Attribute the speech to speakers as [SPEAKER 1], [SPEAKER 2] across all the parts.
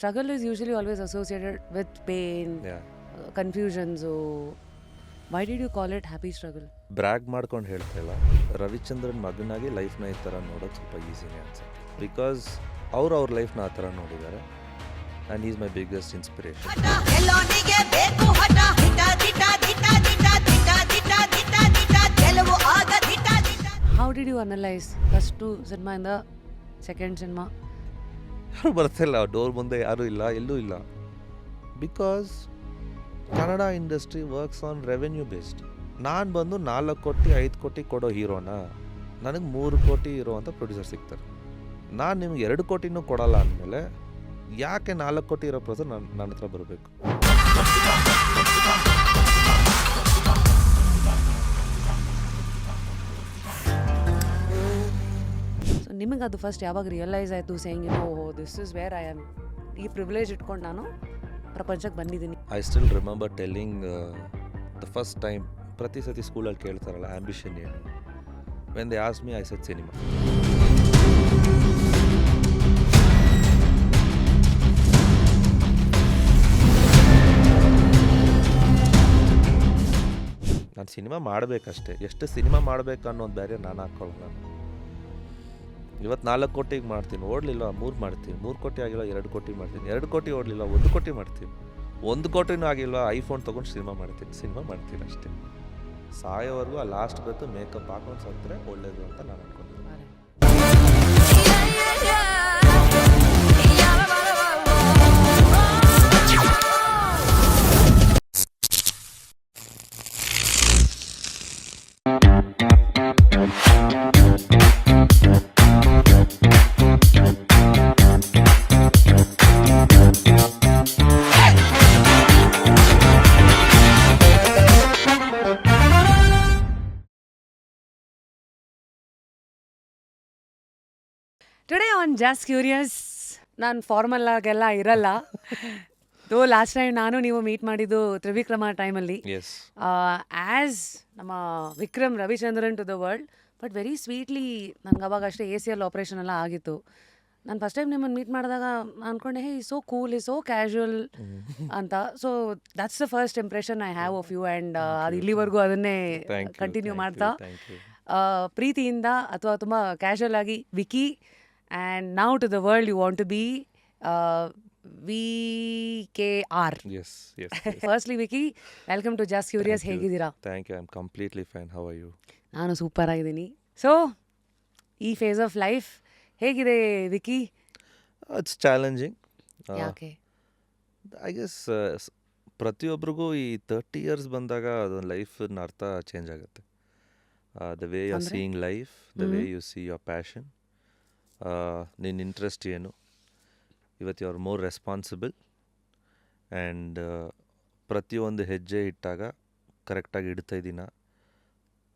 [SPEAKER 1] struggle is usually always associated with pain, confusions. So why did you call it happy struggle?
[SPEAKER 2] Bragg ಮಾಡ್ಕೊಂಡು ಹೇಳ್ತಾ ಇಲ್ಲ, ರವಿಚಂದ್ರನ್ ಮಗನಾಗಿ ಲೈಫ್ನ ಈ ಥರ ನೋಡೋದು ಸ್ವಲ್ಪ ಈಸಿನೇ ಅನ್ಸುತ್ತೆ. ಬಿಕಾಸ್ ಅವ್ರ ಲೈಫ್ನ ಆ ಥರ ನೋಡಿದ್ದಾರೆ and is my biggest inspiration.
[SPEAKER 1] How did you analyze first two cinema and the second cinema?
[SPEAKER 2] ಯಾರು ಬರ್ತಿಲ್ಲ, ಡೋರ್ ಮುಂದೆ ಯಾರೂ ಇಲ್ಲ, ಎಲ್ಲೂ ಇಲ್ಲ. Because Kannada industry works on revenue based. ನಾನು ಬಂದು 4 ಕೋಟಿ 5 ಕೋಟಿ ಕೊಡೋ ಹೀರೋನ ನನಗೆ 3 ಕೋಟಿ ಇರೋ ಅಂತ ಪ್ರೊಡ್ಯೂಸರ್ ಸಿಗ್ತಾರೆ. ನಾನು ನಿಮ್ಗೆ 2 ಕೋಟಿನೂ ಕೊಡಲ್ಲ ಅಂದಮೇಲೆ ಯಾಕೆ 4 ಕೋಟಿ ಇರೋ ಪ್ರೊಡ್ಯೂಸರ್ ನನ್ನ ಹತ್ರ ಬರಬೇಕು?
[SPEAKER 1] ಸೊ ನಿಮಗೆ ಅದು ಫಸ್ಟ್ ಯಾವಾಗ ರಿಯಲೈಸ್ ಆಯಿತು saying this is where I am, ಈ ಪ್ರಿವಿಲೇಜ್ ಇಟ್ಕೊಂಡು ನಾನು ಪ್ರಪಂಚಕ್ಕೆ ಬಂದಿದ್ದೀನಿ?
[SPEAKER 2] I still remember telling the first time, ಪ್ರತಿ ಸತಿ ಸ್ಕೂಲಲ್ಲಿ ಕೇಳ್ತಾರಲ್ಲ ಆ್ಯಂಬಿಷನ್ ಏನು, when they ask me I said cinema. ನಾನು ಸಿನಿಮಾ ಮಾಡಬೇಕಷ್ಟೇ, ಎಷ್ಟು ಸಿನಿಮಾ ಮಾಡಬೇಕು ಅನ್ನೋ ಒಂದು ಬ್ಯಾರಿಯರ್ ನಾನು ಹಾಕ್ಕೊಳ್ಳೋಣ. ಇವತ್ತು 4 ಕೋಟಿಗೆ ಮಾಡ್ತೀನಿ, ಓಡಲಿಲ್ಲ 3 ಮಾಡ್ತೀನಿ, 3 ಕೋಟಿ ಆಗಿಲ್ಲ 2 ಕೋಟಿ ಮಾಡ್ತೀನಿ, 2 ಕೋಟಿ ಓಡಲಿಲ್ಲ 1 ಕೋಟಿ ಮಾಡ್ತೀನಿ, 1 ಕೋಟಿನೂ ಆಗಿಲ್ಲ ಐಫೋನ್ ತೊಗೊಂಡು ಸಿನಿಮಾ ಮಾಡ್ತೀನಿ ಅಷ್ಟೇ. ಸಾಯೋವರೆಗೂ ಆ ಲಾಸ್ಟ್ ಬಂತು ಮೇಕಪ್ ಹಾಕೊಂಡು ಸತ್ತರೆ ಒಳ್ಳೇದು ಅಂತ ನಾನು ಅನ್ಕೊಂಡಿದ್ದೀನಿ.
[SPEAKER 1] ಟುಡೇ ಆನ್ ಜಸ್ಟ್ ಕ್ಯೂರಿಯಸ್, ನಾನು ಫಾರ್ಮಲ್ ಆಗೆಲ್ಲ ಇರಲ್ಲ. ದೋ ಲಾಸ್ಟ್ ಟೈಮ್ ನಾನು ನೀವು ಮೀಟ್ ಮಾಡಿದ್ದು ತ್ರಿವಿಕ್ರಮ ಟೈಮಲ್ಲಿ, ಆ್ಯಸ್ ನಮ್ಮ Vikram Ravichandran to the world. But very sweetly ನನಗೆ ಅವಾಗ ಅಷ್ಟೇ ACL ಆಪ್ರೇಷನ್ ಎಲ್ಲ ಆಗಿತ್ತು. ನಾನು ಫಸ್ಟ್ ಟೈಮ್ ನಿಮ್ಮನ್ನು ಮೀಟ್ ಮಾಡಿದಾಗ ಅಂದ್ಕೊಂಡೆ hey so cool, so casual ಅಂತ. So that's the first impression I have of you. And ಅದು ಇಲ್ಲಿವರೆಗೂ ಅದನ್ನೇ ಕಂಟಿನ್ಯೂ ಮಾಡ್ತಾ ಪ್ರೀತಿಯಿಂದ ಅಥವಾ ತುಂಬ ಕ್ಯಾಶುವಲ್ ಆಗಿ wiki. And now to the world you want to be VKR.
[SPEAKER 2] Yes.
[SPEAKER 1] Firstly Vicky, welcome to Just Curious. ಹೇಗಿದ್ದೀರಾ?
[SPEAKER 2] Thank you, I'm completely fine. How are you?
[SPEAKER 1] ನಾನು ಸೂಪರ್ ಆಗಿದ್ದೀನಿ. ಸೊ ಈ ಫೇಸ್ ಆಫ್ ಲೈಫ್ ಹೇಗಿದೆ wiki?
[SPEAKER 2] It's challenging.
[SPEAKER 1] ಯಾಕೆ?
[SPEAKER 2] I guess ಪ್ರತಿಯೊಬ್ಬರಿಗೂ ಈ 30 years ಬಂದಾಗ ಅದೊಂದು ಲೈಫಿನ ಅರ್ಥ ಚೇಂಜ್ ಆಗುತ್ತೆ. The way you're seeing life, the way you see your passion, ನಿನ್ನ ಇಂಟ್ರೆಸ್ಟ್ ಏನು, ಇವತ್ತು you are more responsible. And ಪ್ರತಿಯೊಂದು ಹೆಜ್ಜೆ ಇಟ್ಟಾಗ ಕರೆಕ್ಟಾಗಿ ಇಡ್ತಾ ಇದ್ದೀನ,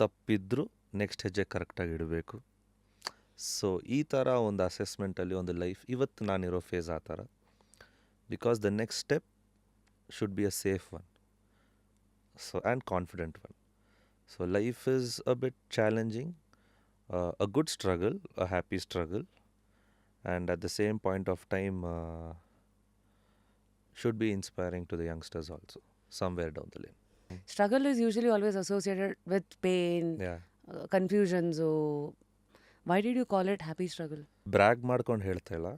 [SPEAKER 2] ತಪ್ಪಿದ್ರೂ ನೆಕ್ಸ್ಟ್ ಹೆಜ್ಜೆ ಕರೆಕ್ಟಾಗಿ ಇಡಬೇಕು. ಸೊ ಈ ಥರ ಒಂದು ಅಸೆಸ್ಮೆಂಟಲ್ಲಿ ಒಂದು ಲೈಫ್ ಇವತ್ತು ನಾನಿರೋ ಫೇಸ್ ಆ ಥರ. Because the next step should be a safe one, so and confident one. So life is a bit challenging, a good struggle, a happy struggle, and at the same point of time should be inspiring to the youngsters also, somewhere down the lane.
[SPEAKER 1] Struggle is usually always associated with pain, confusions. So why did you call it happy struggle?
[SPEAKER 2] Bragg ಮಾಡ್ಕೊಂಡು ಹೇಳ್ತಾ ಇಲ್ಲ,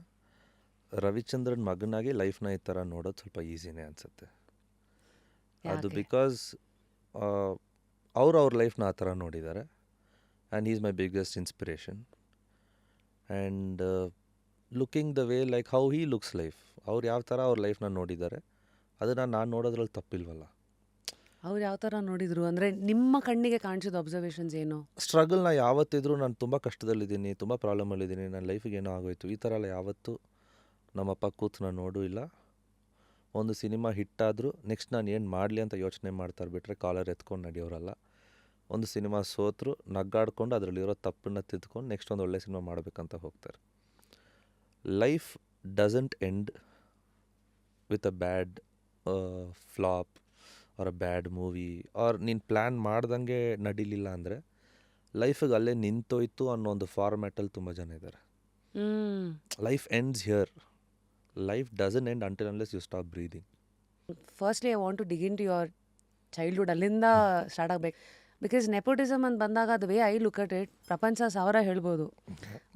[SPEAKER 2] ರವಿಚಂದ್ರನ್ ಮಗನಾಗಿ ಲೈಫ್ನ ಈ ಥರ ನೋಡೋದು ಸ್ವಲ್ಪ ಈಸಿನೇ ಅನಿಸುತ್ತೆ. ಅದು ಬಿಕಾಸ್ ಅವ್ರ ಲೈಫ್ನ ಆ ಥರ ನೋಡಿದ್ದಾರೆ and he's my biggest inspiration. And looking the way like how he looks life, ಅವ್ರು ಯಾವ ಥರ ಅವ್ರ ಲೈಫ್ನ ನೋಡಿದ್ದಾರೆ ಅದನ್ನು ನಾನು ನೋಡೋದ್ರಲ್ಲಿ ತಪ್ಪಿಲ್ವಲ್ಲ.
[SPEAKER 1] ಅವ್ರು ಯಾವ ಥರ ನೋಡಿದ್ರು ಅಂದರೆ ನಿಮ್ಮ ಕಣ್ಣಿಗೆ ಕಾಣಿಸಿದ ಅಬ್ಸರ್ವೇಷನ್ಸ್ ಏನು?
[SPEAKER 2] ಸ್ಟ್ರಗಲ್ನ ಯಾವತ್ತಿದ್ರೂ ನಾನು ತುಂಬ ಕಷ್ಟದಲ್ಲಿದ್ದೀನಿ, ತುಂಬ ಪ್ರಾಬ್ಲಮಲ್ಲಿದ್ದೀನಿ, ನನ್ನ ಲೈಫಿಗೆ ಏನೋ ಆಗೋಯ್ತು ಈ ಥರ ಎಲ್ಲ ಯಾವತ್ತೂ ನಮ್ಮಪ್ಪ ಕೂತು ನಾನು ನೋಡೂ ಇಲ್ಲ. ಒಂದು ಸಿನಿಮಾ ಹಿಟ್ಟಾದರೂ ನೆಕ್ಸ್ಟ್ ನಾನು ಏನು ಮಾಡಲಿ ಅಂತ ಯೋಚನೆ ಮಾಡ್ತಾರೆ ಬಿಟ್ಟರೆ ಕಾಲರ್ ಎತ್ಕೊಂಡು ನಡೆಯೋರಲ್ಲ. ಒಂದು ಸಿನಿಮಾ ಸೋತರು ನಗ್ಗಾಡ್ಕೊಂಡು ಅದರಲ್ಲಿರೋ ತಪ್ಪನ್ನು ತಿದ್ಕೊಂಡು ನೆಕ್ಸ್ಟ್ ಒಂದು ಒಳ್ಳೆ ಸಿನಿಮಾ ಮಾಡಬೇಕಂತ ಹೋಗ್ತಾರೆ. Life doesn't end with a bad flop or a bad movie, or ನೀನು ಪ್ಲ್ಯಾನ್ ಮಾಡ್ದಂಗೆ ನಡೀಲಿಲ್ಲ ಅಂದರೆ ಲೈಫಿಗೆ ಅಲ್ಲೇ ನಿಂತೋಯ್ತು ಅನ್ನೋ ಒಂದು ಫಾರ್ಮ್ಯಾಟಲ್ಲಿ ತುಂಬ ಜನ ಇದ್ದಾರೆ. Life ends here, life doesn't end until unless you stop breathing.
[SPEAKER 1] Firstly I want to dig in to your childhood, ಅಲ್ಲಿಂದ ಸ್ಟಾರ್ಟ್ ಆಗಬೇಕು. ಬಿಕಾಸ್ ನೆಪೋಟಿಸಮ್ ಅಂತ ಬಂದಾಗ ಅದು way I look at it, ಪ್ರಪಂಚ ಸಾವಿರ ಹೇಳ್ಬೋದು.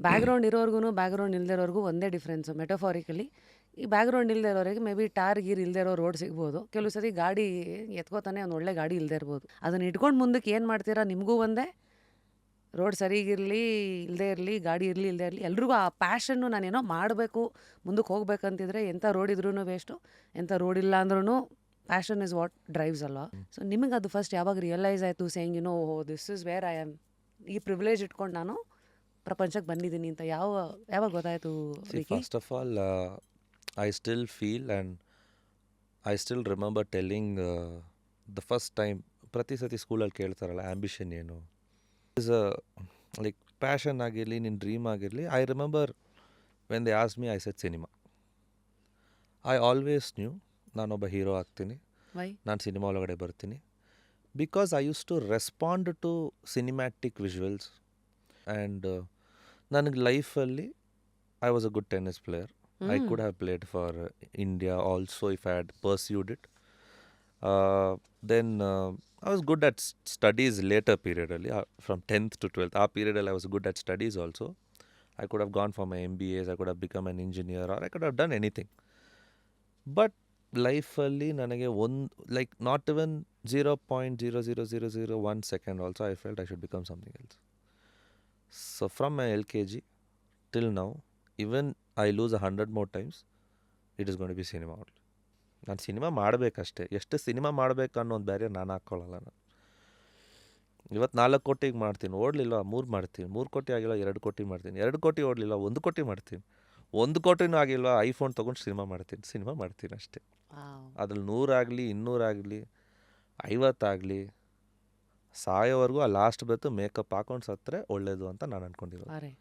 [SPEAKER 1] ಬ್ಯಾಕ್ಗ್ರೌಂಡ್ ಇರೋರ್ಗು ಬ್ಯಾಕ್ಗ್ರೌಂಡ್ ಇಲ್ಲದೆ ಇರೋರ್ಗು ಒಂದೇ ಡಿಫ್ರೆನ್ಸು. ಮೆಟಫಾರಿಕಲಿ ಈ ಬ್ಯಾಕ್ಗ್ರೌಂಡ್ ಇಲ್ಲದೆ ಇರೋರಿಗೆ ಮೇ ಬಿ ಟಾರ್ ಗೀರ್ ಇಲ್ಲದೆ ಇರೋ ರೋಡ್ ಸಿಗ್ಬೋದು. ಕೆಲವು ಸರಿ ಗಾಡಿ ಎತ್ಕೋತಾನೆ ಒಂದು ಒಳ್ಳೆ ಗಾಡಿ ಇಲ್ಲದೆ ಇರ್ಬೋದು. ಅದನ್ನು ಇಟ್ಕೊಂಡು ಮುಂದಕ್ಕೆ ಏನು ಮಾಡ್ತೀರಾ, ನಿಮಗೂ ಒಂದೇ ರೋಡ್ ಸರಿಗಿರಲಿ ಇಲ್ಲದೆ ಇರಲಿ, ಗಾಡಿ ಇರಲಿ ಇಲ್ಲದೆ ಇರಲಿ, ಎಲ್ರಿಗೂ ಆ ಪ್ಯಾಷನ್ನು ನಾನೇನೋ ಮಾಡಬೇಕು ಮುಂದಕ್ಕೆ ಹೋಗ್ಬೇಕಂತಿದ್ರೆ ಎಂಥ ರೋಡ್ ಇದ್ರೂ ವೇಸ್ಟು, ಎಂಥ ರೋಡ್ ಇಲ್ಲ ಅಂದ್ರೂ ಪ್ಯಾಷನ್ ಇಸ್ ವಾಟ್ ಡ್ರೈವ್ಸ್ ಅಲ್ವಾ. ಸೊ ನಿಮಗೆ ಅದು ಫಸ್ಟ್ ಯಾವಾಗ ರಿಯಲೈಸ್ ಆಯಿತು saying you know this is where I am, ಈ ಪ್ರಿವಿಲೇಜ್ ಇಟ್ಕೊಂಡು ನಾನು ಪ್ರಪಂಚಕ್ಕೆ ಬಂದಿದ್ದೀನಿ ಅಂತ ಯಾವಾಗ ಗೊತ್ತಾಯಿತು?
[SPEAKER 2] First of all I still feel and I still remember telling the first time, ಪ್ರತಿ ಸತಿ ಸ್ಕೂಲಲ್ಲಿ ಕೇಳ್ತಾರಲ್ಲ ಆ್ಯಂಬಿಷನ್ ಏನು, ಇಸ್ ಲೈಕ್ ಪ್ಯಾಷನ್ ಆಗಿರಲಿ, ನಿನ್ನ ಡ್ರೀಮ್ ಆಗಿರಲಿ. I remember when they ask me, I said cinema. I always new ನಾನೊಬ್ಬ hero ಆಗ್ತೀನಿ,
[SPEAKER 1] ವೈ?
[SPEAKER 2] ನಾನು ಸಿನಿಮಾ ಒಳಗಡೆ ಬರ್ತೀನಿ. Because I use to respond to cinematic visuals. And ನನಗೆ ಲೈಫಲ್ಲಿ I was a good tennis player. I could have played for India also if I had pursued it. Then I was good at studies later period, from 10th to 12th. Our period I was good at studies also. I could have gone for my MBAs, I could have become an engineer, or I could have done anything. But life alli nanage like not even 0.00001 second also I felt I should become something else. So from my LKG till now, even I lose 100 more times, it is going to be cinema only. ನಾನು cinema ಮಾಡಬೇಕಷ್ಟೇ. ಎಷ್ಟು cinema ಮಾಡಬೇಕು ಅನ್ನೋ ಒಂದು barrier ನಾನು ಹಾಕ್ಕೊಳ್ಳಲ್ಲ. ನಾನು ಇವತ್ತು 4 ಕೋಟಿಗೆ ಮಾಡ್ತೀನಿ, ಓಡಲಿಲ್ಲ 3 ಮಾಡ್ತೀನಿ, 3 ಕೋಟಿ ಆಗಿಲ್ಲ 2 ಕೋಟಿ ಮಾಡ್ತೀನಿ, 2 ಕೋಟಿ ಓಡಲಿಲ್ಲ 1 ಕೋಟಿ ಮಾಡ್ತೀನಿ, 1 ಕೋಟಿನೂ ಆಗಿಲ್ಲ ಐಫೋನ್ ತೊಗೊಂಡು ಸಿನಿಮಾ ಮಾಡ್ತೀನಿ ಅಷ್ಟೇ. ಅದ್ರಲ್ಲಿ 100 ಆಗಲಿ 200 ಆಗಲಿ 50 ಆಗಲಿ ಸಾಯೋವರೆಗೂ ಆ ಲಾಸ್ಟ್ ಬೆತ್ತು ಮೇಕಪ್ ಹಾಕೊಂಡು ಸತ್ತರೆ ಒಳ್ಳೇದು ಅಂತ ನಾನು ಅಂದ್ಕೊಂಡಿರೋದು.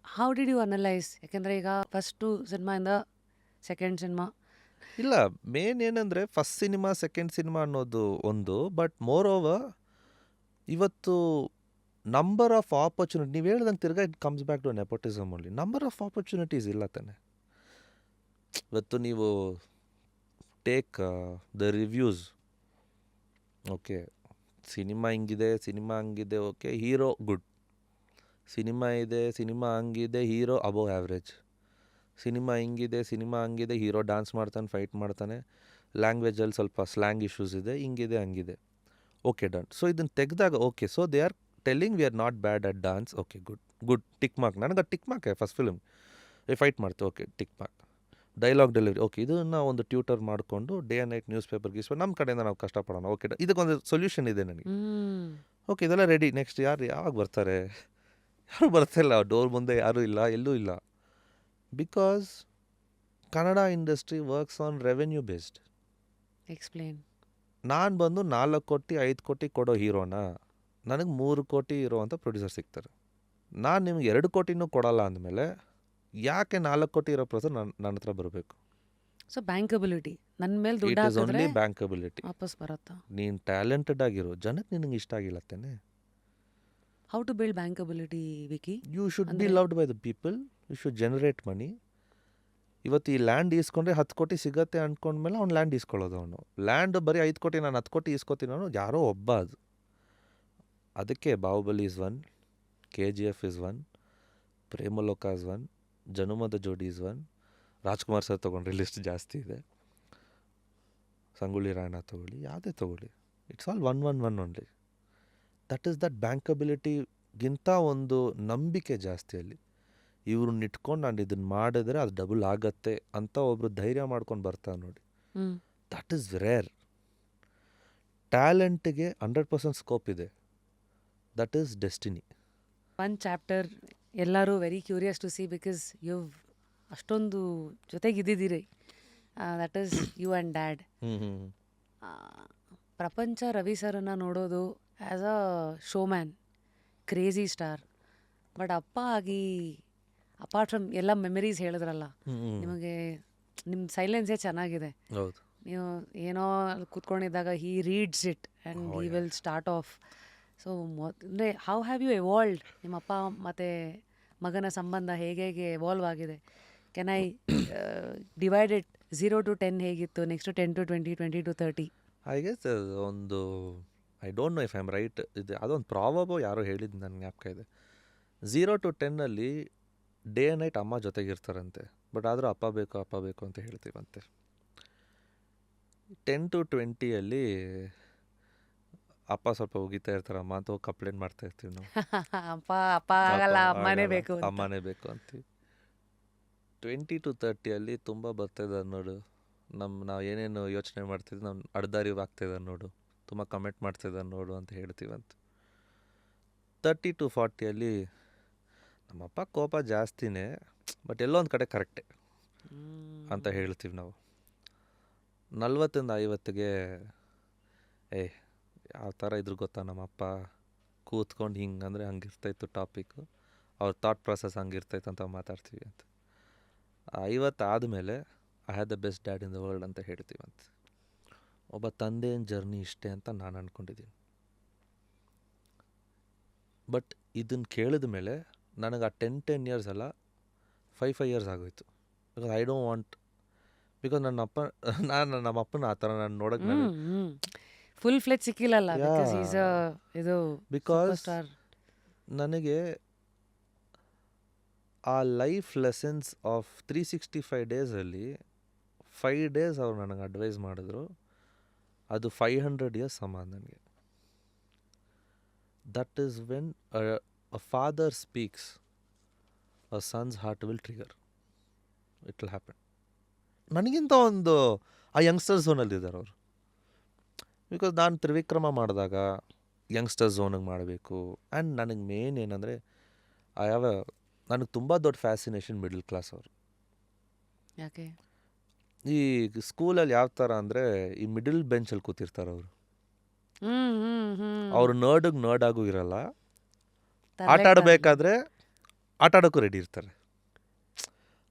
[SPEAKER 1] How did you analyse? ಯಾಕೆಂದರೆ ಈಗ ಫಸ್ಟು ಸಿನಿಮಾಯಿಂದ ಸೆಕೆಂಡ್ ಸಿನಿಮಾ
[SPEAKER 2] ಇಲ್ಲ, ಮೇನ್ ಏನಂದರೆ ಫಸ್ಟ್ ಸಿನಿಮಾ ಸೆಕೆಂಡ್ ಸಿನಿಮಾ ಅನ್ನೋದು ಒಂದು, ಬಟ್ ಮೋರ್ ಓವರ್ ಇವತ್ತು ನಂಬರ್ ಆಫ್ ಆಪರ್ಚುನಿಟಿ, ನೀವು ಹೇಳ್ದಂಗೆ ತಿರ್ಗಾ it comes back to nepotism only. Number of opportunities ಇಲ್ಲ ತಾನೆ. ಇವತ್ತು ನೀವು take the reviews, okay cinema ಹಿಂಗಿದೆ, ಸಿನಿಮಾ ಹಂಗಿದೆ, ಓಕೆ ಹೀರೋ ಗುಡ್, ಸಿನಿಮಾ ಇದೆ, ಸಿನಿಮಾ ಹಂಗಿದೆ, ಹೀರೋ ಅಬೋವ್ ಆ್ಯಾವ್ರೇಜ್, ಸಿನಿಮಾ ಹಿಂಗಿದೆ, ಸಿನಿಮಾ ಹಂಗಿದೆ, ಹೀರೋ ಡ್ಯಾನ್ಸ್ ಮಾಡ್ತಾನೆ, ಫೈಟ್ ಮಾಡ್ತಾನೆ, ಲ್ಯಾಂಗ್ವೇಜಲ್ಲಿ ಸ್ವಲ್ಪ ಸ್ಲ್ಯಾಂಗ್ ಇಶ್ಯೂಸ್ ಇದೆ, ಹಿಂಗಿದೆ ಹಂಗಿದೆ, ಓಕೆ ಡನ್. ಸೊ ಇದನ್ನು ತೆಗೆದಾಗ okay, so they are telling we are not bad at dance, okay good tick mark. ನನಗೆ tick mark first film fight ಮಾಡ್ತೆ, okay tick mark. Dialogue delivery, okay ಇದನ್ನು ಒಂದು tutor ಮಾಡಿಕೊಂಡು day and night newspaper ಗೀಸ್ಕೊಂಡು ನಮ್ಮ ಕಡೆಯಿಂದ ನಾವು ಕಷ್ಟಪಡೋಣ, okay ಇದಕ್ಕೊಂದು ಸೊಲ್ಯೂಷನ್ ಇದೆ ನನಗೆ, ಓಕೆ ಇದೆಲ್ಲ ರೆಡಿ. ನೆಕ್ಸ್ಟ್ ಯಾವಾಗ ಬರ್ತಾರೆ? ಯಾರು ಬರ್ತಾಯಿಲ್ಲ, ಡೋರ್ ಮುಂದೆ ಯಾರೂ ಇಲ್ಲ, ಎಲ್ಲೂ ಇಲ್ಲ. Because Kannada industry works on revenue based.
[SPEAKER 1] Explain.
[SPEAKER 2] ನಾನು ಬಂದು 4 ಕೋಟಿ 5 ಕೋಟಿ ಕೊಡೋ ಹೀರೋನ ನನಗೆ 3 ಕೋಟಿ ಇರೋ ಅಂತ ಪ್ರೊಡ್ಯೂಸರ್ ಸಿಗ್ತಾರೆ. ನಾನು ನಿಮ್ಗೆ 2 ಕೋಟಿನೂ ಕೊಡಲ್ಲ ಅಂದಮೇಲೆ ಯಾಕೆ 4 ಕೋಟಿ ಇರೋ ಪ್ರೊಡ್ಯೂಸರ್ ನನ್ನ ಹತ್ರ ಬರಬೇಕು?
[SPEAKER 1] ಸೊ ಬ್ಯಾಂಕಬಿಲಿಟಿ, ನನ್ನ ಮೇಲೆ ದುಡ್ಡು
[SPEAKER 2] ಇಟ್ ಇಸ್
[SPEAKER 1] ಹಾಕಿದ್ರೆ
[SPEAKER 2] ಓನ್ಲಿ ಬ್ಯಾಂಕಬಿಲಿಟಿ.
[SPEAKER 1] ವಾಪಸ್ ಬರುತ್ತಾ?
[SPEAKER 2] ನೀನು ಟ್ಯಾಲೆಂಟೆಡ್ ಆಗಿರೋ ಜನಕ್ಕೆ ನಿನಗೆ ಇಷ್ಟ ಆಗಿಲ್ಲ ತಾನೆ.
[SPEAKER 1] How to build bankability Vicky?
[SPEAKER 2] You should be loved by the people, you should generate money. ಇವತ್ತು ಈ ಲ್ಯಾಂಡ್ ಈಸ್ಕೊಂಡ್ರೆ 10 ಕೋಟಿ ಸಿಗತ್ತೆ ಅಂದ್ಕೊಂಡ್ಮೇಲೆ ಅವ್ನು ಲ್ಯಾಂಡ್ ಈಸ್ಕೊಳ್ಳೋದು. ಅವನು ಲ್ಯಾಂಡ್ ಬರೀ 5 ಕೋಟಿ, ನಾನು 10 ಕೋಟಿ ಈಸ್ಕೊತೀನಿ ಅವನು ಯಾರೋ ಒಬ್ಬ. ಅದು ಅದಕ್ಕೆ Baahubali is 1, KGF is 1, Premaloka is 1, Janumada Jodi is 1, Rajkumar sir ತೊಗೊಂಡ್ರೆ ಲಿಸ್ಟ್ ಜಾಸ್ತಿ ಇದೆ, ಸಂಗೊಳ್ಳಿ ರಾಯಣ್ಣ ತೊಗೊಳ್ಳಿ, ಯಾವುದೇ ತೊಗೊಳ್ಳಿ, it's all 1 only. That is that ಬ್ಯಾಂಕಬಿಲಿಟಿಗಿಂತ ಒಂದು ನಂಬಿಕೆ ಜಾಸ್ತಿ ಅಲ್ಲಿ. ಇವ್ರನ್ನ ಇಟ್ಕೊಂಡು ನಾನು ಇದನ್ನು ಮಾಡಿದ್ರೆ ಅದು ಡಬಲ್ ಆಗತ್ತೆ ಅಂತ ಒಬ್ರು ಧೈರ್ಯ ಮಾಡ್ಕೊಂಡು ಬರ್ತಾರೆ ನೋಡಿ, ದಟ್ ಈಸ್ ರೇರ್. ಟ್ಯಾಲೆಂಟ್ಗೆ 100% ಸ್ಕೋಪ್ ಇದೆ, that is destiny.
[SPEAKER 1] One chapter ಎಲ್ಲರೂ very curious to see, because you ಅಷ್ಟೊಂದು ಜೊತೆಗಿದ್ದಿದ್ದೀರಿ. That is you and dad. ಪ್ರಪಂಚ ರವಿ ಸರ್ನ ನೋಡೋದು as a showman, crazy star. But ಅಪ್ಪ ಆಗಿ ಅಪಾರ್ಟ್ ಫ್ರಮ್ ಎಲ್ಲ ಮೆಮರೀಸ್ ಹೇಳಿದ್ರಲ್ಲ, ನಿಮಗೆ ನಿಮ್ಮ ಸೈಲೆನ್ಸೇ ಚೆನ್ನಾಗಿದೆ.
[SPEAKER 2] ಹೌದು,
[SPEAKER 1] ನೀವು ಏನೋ ಕೂತ್ಕೊಂಡಿದ್ದಾಗ he reads it and he will start off. So ಅಂದರೆ ಹೌ ಹ್ಯಾವ್ ಯು ಎವಾಲ್ವ್ಡ್? ನಿಮ್ಮಪ್ಪ ಮತ್ತು ಮಗನ ಸಂಬಂಧ ಹೇಗೆ ಎವಾಲ್ವ್ ಆಗಿದೆ? Can I divide it 0 to 10 ಹೇಗಿತ್ತು, next 10 to 20, 20 to 30?
[SPEAKER 2] I guess ಒಂದು I don't know if I am right, ಇದು ಅದೊಂದು ಪ್ರಾಬಬೋ ಯಾರೋ ಹೇಳಿದ್ದು ನನ್ನ ಜ್ಞಾಪಕ ಇದೆ. 0 to 10 ಡೇ ಆ್ಯಂಡ್ ನೈಟ್ ಅಮ್ಮ ಜೊತೆಗಿರ್ತಾರಂತೆ, ಬಟ್ ಆದರೂ ಅಪ್ಪ ಬೇಕು ಅಂತ ಹೇಳ್ತೀವಂತೆ. 10 to 20 ಅಪ್ಪ ಸ್ವಲ್ಪ ಉಗಿತಾ ಇರ್ತಾರೆ, ಅಮ್ಮ ಅಂತ ಹೋಗಿ ಕಂಪ್ಲೇಂಟ್ ಮಾಡ್ತಾ ಇರ್ತೀವಿ ನಾವು.
[SPEAKER 1] ಅಪ್ಪ ಅಪ್ಪ ಆಗಲ್ಲ, ಅಮ್ಮನೇ
[SPEAKER 2] ಆಗಲ್ಲ,
[SPEAKER 1] ಬೇಕು ಅಂತ.
[SPEAKER 2] ಅಮ್ಮನೇ ಬೇಕು ಅಂತೀವಿ. 20 to 30 ತುಂಬ ಬರ್ತಾಯಿದ್ದಾರೆ ನೋಡು, ನಾವು ಏನೇನು ಯೋಚನೆ ಮಾಡ್ತಿದ್ವಿ ನಾವು ಅಡ್ದಾರಿ ಆಗ್ತಾಯಿದ್ದಾರೆ ನೋಡು, ತುಂಬ ಕಮೆಂಟ್ ಮಾಡ್ತಿದ್ದಾರೆ ನೋಡು ಅಂತ ಹೇಳ್ತೀವಂತ. 30 to 40 ನಮ್ಮಪ್ಪ ಕೋಪ ಜಾಸ್ತಿನೇ, ಬಟ್ ಎಲ್ಲೋ ಒಂದು ಕಡೆ ಕರೆಕ್ಟೇ ಅಂತ ಹೇಳ್ತೀವಿ ನಾವು. 40 ಇಂದ 50ಗೆ ಯಾವ ಥರ ಇದ್ರು ಗೊತ್ತಾ, ನಮ್ಮಪ್ಪ ಕೂತ್ಕೊಂಡು ಹಿಂಗಂದರೆ ಹಂಗಿರ್ತಾಯಿತ್ತು ಟಾಪಿಕ್ಕು, ಅವ್ರ ಥಾಟ್ ಪ್ರೊಸೆಸ್ ಹಂಗಿರ್ತೈತೆ ಅಂತ ಮಾತಾಡ್ತೀವಿ ಅಂತ. 50 ಆದಮೇಲೆ I had the best dad in the world ಅಂತ ಹೇಳ್ತೀವಂತ. ಒಬ್ಬ ತಂದೆಯ ಜರ್ನಿ ಇಷ್ಟೇ ಅಂತ ನಾನು ಅಂದ್ಕೊಂಡಿದ್ದೀನಿ. ಬಟ್ ಇದನ್ನು ಕೇಳಿದ ಮೇಲೆ ನನಗೆ ಆ 10 years ಅಲ್ಲ, 5 years ಆಗೋಯ್ತು. Because I don't want, because ನಮ್ಮ ಅಪ್ಪನ ಆ ಥರ ನಾನು ನೋಡೋಕೆ
[SPEAKER 1] ಫುಲ್ ಫ್ಲೆಜ್ ಸಿಕ್ಕಿಲ್ಲಲ್ಲ, ಬಿಕಾಸ್ ಈಸ್ ಇದು
[SPEAKER 2] ಬಿಕಾಸ್
[SPEAKER 1] ಸ್ಟಾರ್.
[SPEAKER 2] ನನಗೆ ಆ ಲೈಫ್ ಲೆಸನ್ಸ್ ಆಫ್ 365 ಡೇಸಲ್ಲಿ 5 days ಅವ್ರು ನನಗೆ ಅಡ್ವೈಸ್ ಮಾಡಿದ್ರು, ಅದು 500 years ಸಮ ನನಗೆ. That is when a father speaks a sons heart will trigger, it will happen. ನನಗಿಂತ ಒಂದು ಆ ಯಂಗ್ಸ್ಟರ್ ಝೋನಲ್ಲಿದ್ದಾರೆ ಅವರು. ಬಿಕಾಸ್ ನಾನು ತ್ರಿವಿಕ್ರಮ ಮಾಡಿದಾಗ ಯಂಗ್ಸ್ಟರ್ ಝೋನಿಗೆ ಮಾಡಬೇಕು. ಆ್ಯಂಡ್ ನನಗೆ ಮೇನ್ ಏನಂದರೆ ನನಗೆ ತುಂಬ ದೊಡ್ಡ ಫ್ಯಾಸಿನೇಷನ್ ಮಿಡಲ್ ಕ್ಲಾಸ್ ಅವರು.
[SPEAKER 1] ಯಾಕೆ?
[SPEAKER 2] ಈ ಸ್ಕೂಲಲ್ಲಿ ಯಾವ ಥರ ಅಂದರೆ ಈ ಮಿಡಲ್ ಬೆಂಚಲ್ಲಿ ಕೂತಿರ್ತಾರೆ ಅವರು. ಅವರು ನರ್ಡಾಗೂ ಇರಲ್ಲ, ಆಟ ಆಡಬೇಕಾದ್ರೆ ಆಟ ಆಡೋಕ್ಕೂ ರೆಡಿ ಇರ್ತಾರೆ.